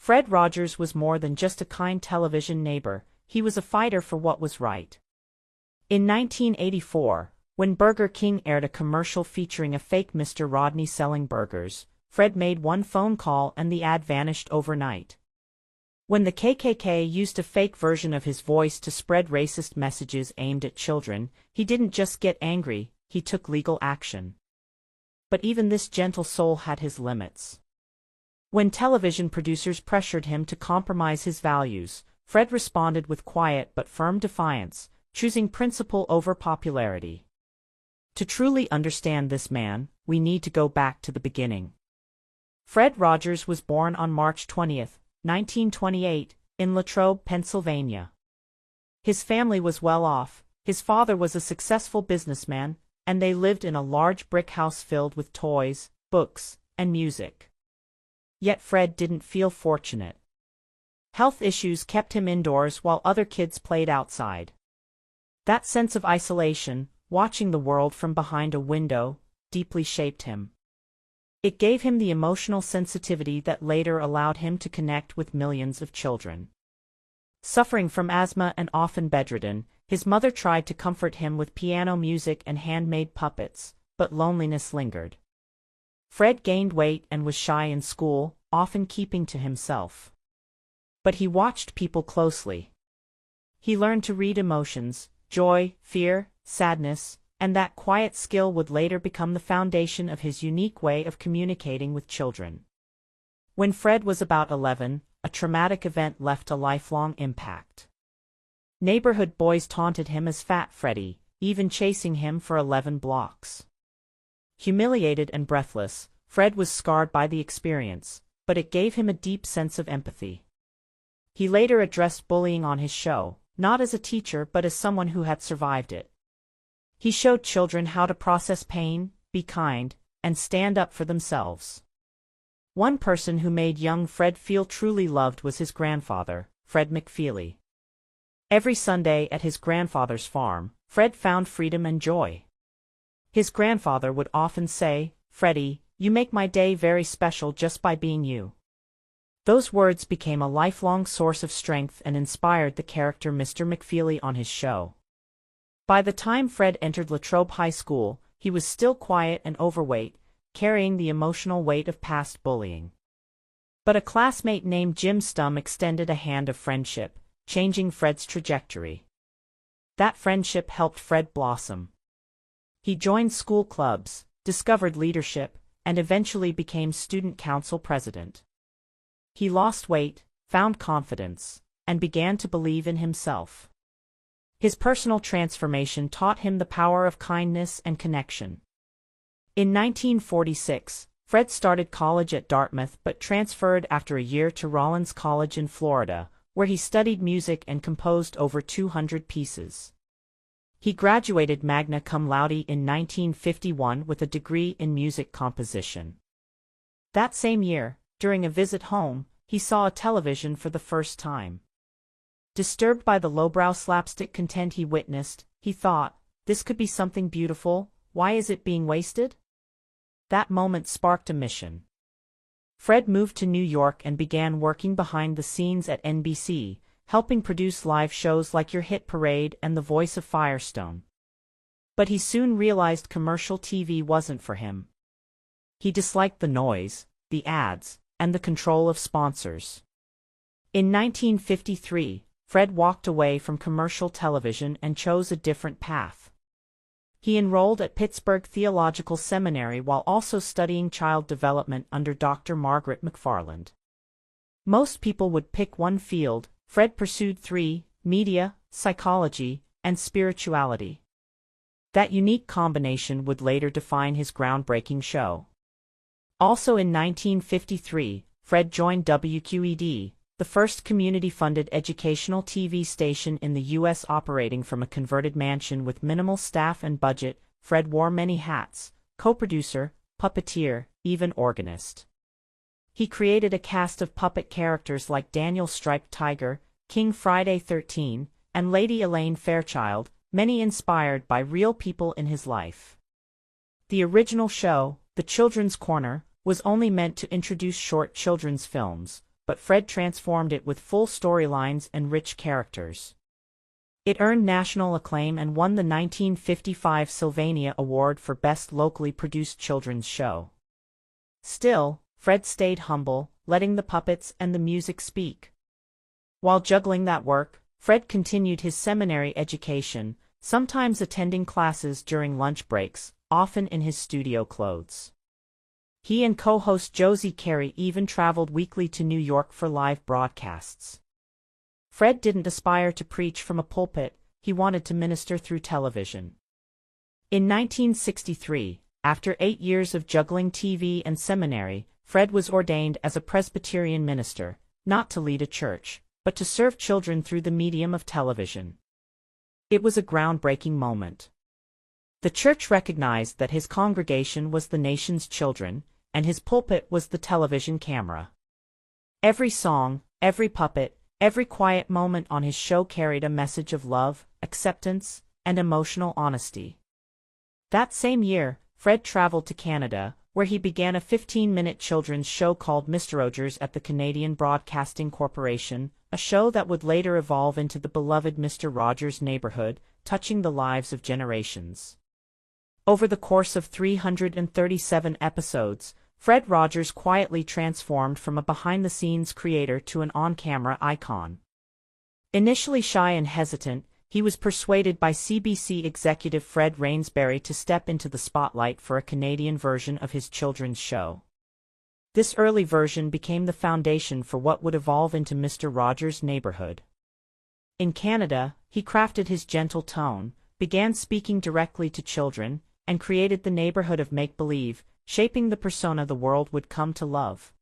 Fred Rogers was more than just a kind television neighbor, he was a fighter for what was right. In 1984, when Burger King aired a commercial featuring a fake Mr. Rodney selling burgers, Fred made one phone call and the ad vanished overnight. When the KKK used a fake version of his voice to spread racist messages aimed at children, he didn't just get angry, he took legal action. But even this gentle soul had his limits. When television producers pressured him to compromise his values, Fred responded with quiet but firm defiance, choosing principle over popularity. To truly understand this man, we need to go back to the beginning. Fred Rogers was born on March 20, 1928, in Latrobe, Pennsylvania. His family was well off, his father was a successful businessman, and they lived in a large brick house filled with toys, books, and music. Yet Fred didn't feel fortunate. Health issues kept him indoors while other kids played outside. That sense of isolation, watching the world from behind a window, deeply shaped him. It gave him the emotional sensitivity that later allowed him to connect with millions of children. Suffering from asthma and often bedridden, his mother tried to comfort him with piano music and handmade puppets, but loneliness lingered. Fred gained weight and was shy in school, often keeping to himself. But he watched people closely. He learned to read emotions, joy, fear, sadness, and that quiet skill would later become the foundation of his unique way of communicating with children. When Fred was about 11, a traumatic event left a lifelong impact. Neighborhood boys taunted him as Fat Freddy, even chasing him for 11 blocks. Humiliated and breathless, Fred was scarred by the experience, but it gave him a deep sense of empathy. He later addressed bullying on his show, not as a teacher but as someone who had survived it. He showed children how to process pain, be kind, and stand up for themselves. One person who made young Fred feel truly loved was his grandfather, Fred McFeely. Every Sunday at his grandfather's farm, Fred found freedom and joy. His grandfather would often say, "Freddie, you make my day very special just by being you." Those words became a lifelong source of strength and inspired the character Mr. McFeely on his show. By the time Fred entered Latrobe High School, he was still quiet and overweight, carrying the emotional weight of past bullying. But a classmate named Jim Stum extended a hand of friendship, changing Fred's trajectory. That friendship helped Fred blossom. He joined school clubs, discovered leadership, and eventually became student council president. He lost weight, found confidence, and began to believe in himself. His personal transformation taught him the power of kindness and connection. In 1946, Fred started college at Dartmouth but transferred after a year to Rollins College in Florida, where he studied music and composed over 200 pieces. He graduated magna cum laude in 1951 with a degree in music composition. That same year, during a visit home, he saw a television for the first time. Disturbed by the lowbrow slapstick content he witnessed, he thought, "This could be something beautiful, why is it being wasted?" That moment sparked a mission. Fred moved to New York and began working behind the scenes at NBC, helping produce live shows like Your Hit Parade and The Voice of Firestone. But he soon realized commercial TV wasn't for him. He disliked the noise, the ads, and the control of sponsors. In 1953, Fred walked away from commercial television and chose a different path. He enrolled at Pittsburgh Theological Seminary while also studying child development under Dr. Margaret McFarland. Most people would pick one field, Fred pursued three: media, psychology, and spirituality. That unique combination would later define his groundbreaking show. Also in 1953, Fred joined WQED, the first community-funded educational TV station in the U.S. operating from a converted mansion with minimal staff and budget. Fred wore many hats: co-producer, puppeteer, even organist. He created a cast of puppet characters like Daniel Striped Tiger, King Friday 13, and Lady Elaine Fairchild, many inspired by real people in his life. The original show, The Children's Corner, was only meant to introduce short children's films, but Fred transformed it with full storylines and rich characters. It earned national acclaim and won the 1955 Sylvania Award for Best Locally Produced Children's Show. Still, Fred stayed humble, letting the puppets and the music speak. While juggling that work, Fred continued his seminary education, sometimes attending classes during lunch breaks, often in his studio clothes. He and co-host Josie Carey even traveled weekly to New York for live broadcasts. Fred didn't aspire to preach from a pulpit, he wanted to minister through television. In 1963, after 8 years of juggling TV and seminary, Fred was ordained as a Presbyterian minister, not to lead a church, but to serve children through the medium of television. It was a groundbreaking moment. The church recognized that his congregation was the nation's children, and his pulpit was the television camera. Every song, every puppet, every quiet moment on his show carried a message of love, acceptance, and emotional honesty. That same year, Fred traveled to Canada, where he began a 15-minute children's show called Mr. Rogers at the Canadian Broadcasting Corporation, a show that would later evolve into the beloved Mr. Rogers' Neighborhood, touching the lives of generations. Over the course of 337 episodes, Fred Rogers quietly transformed from a behind-the-scenes creator to an on-camera icon. Initially shy and hesitant, he was persuaded by CBC executive Fred Rainsbury to step into the spotlight for a Canadian version of his children's show. This early version became the foundation for what would evolve into Mr. Rogers' Neighborhood. In Canada, he crafted his gentle tone, began speaking directly to children, and created the neighborhood of make-believe, shaping the persona the world would come to love.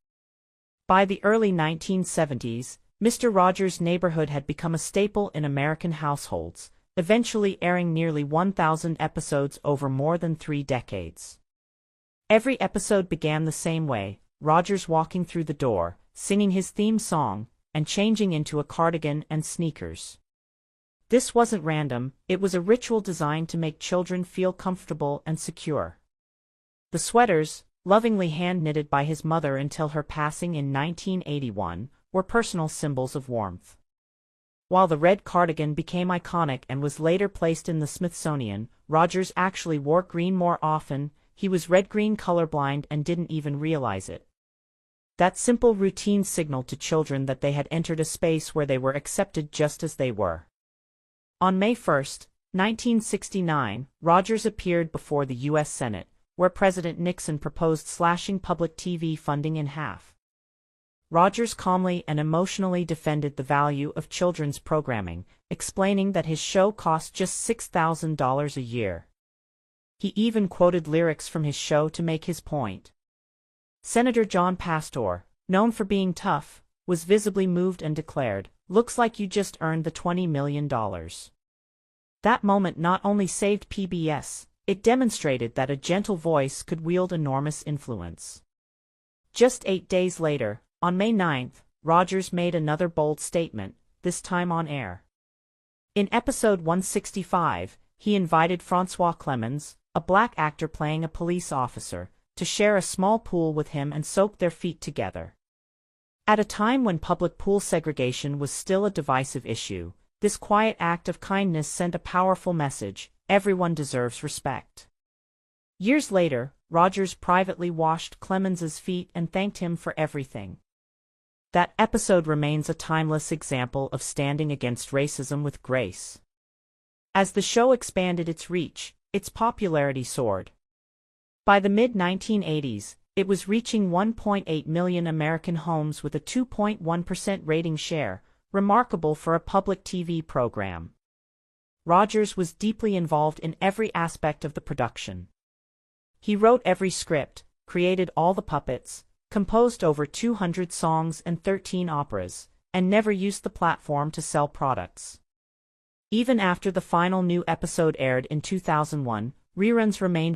By the early 1970s, Mr. Rogers' Neighborhood had become a staple in American households, eventually airing nearly 1,000 episodes over more than 3 decades. Every episode began the same way, Rogers walking through the door, singing his theme song, and changing into a cardigan and sneakers. This wasn't random, it was a ritual designed to make children feel comfortable and secure. The sweaters, lovingly hand-knitted by his mother until her passing in 1981, were personal symbols of warmth. While the red cardigan became iconic and was later placed in the Smithsonian, Rogers actually wore green more often. He was red-green colorblind and didn't even realize it. That simple routine signaled to children that they had entered a space where they were accepted just as they were. On May 1, 1969, Rogers appeared before the U.S. Senate, where President Nixon proposed slashing public TV funding in half. Rogers calmly and emotionally defended the value of children's programming, explaining that his show cost just $6,000 a year. He even quoted lyrics from his show to make his point. Senator John Pastor, known for being tough, was visibly moved and declared, "Looks like you just earned the $20 million." That moment not only saved PBS, it demonstrated that a gentle voice could wield enormous influence. Just 8 days later, on May 9, Rogers made another bold statement, this time on air. In episode 165, he invited Francois Clemens, a black actor playing a police officer, to share a small pool with him and soak their feet together. At a time when public pool segregation was still a divisive issue, this quiet act of kindness sent a powerful message: everyone deserves respect. Years later, Rogers privately washed Clemens's feet and thanked him for everything. That episode remains a timeless example of standing against racism with grace. As the show expanded its reach, its popularity soared. By the mid-1980s, it was reaching 1.8 million American homes with a 2.1% rating share, remarkable for a public TV program. Rogers was deeply involved in every aspect of the production. He wrote every script, created all the puppets, composed over 200 songs and 13 operas, and never used the platform to sell products. Even after the final new episode aired in 2001, reruns remained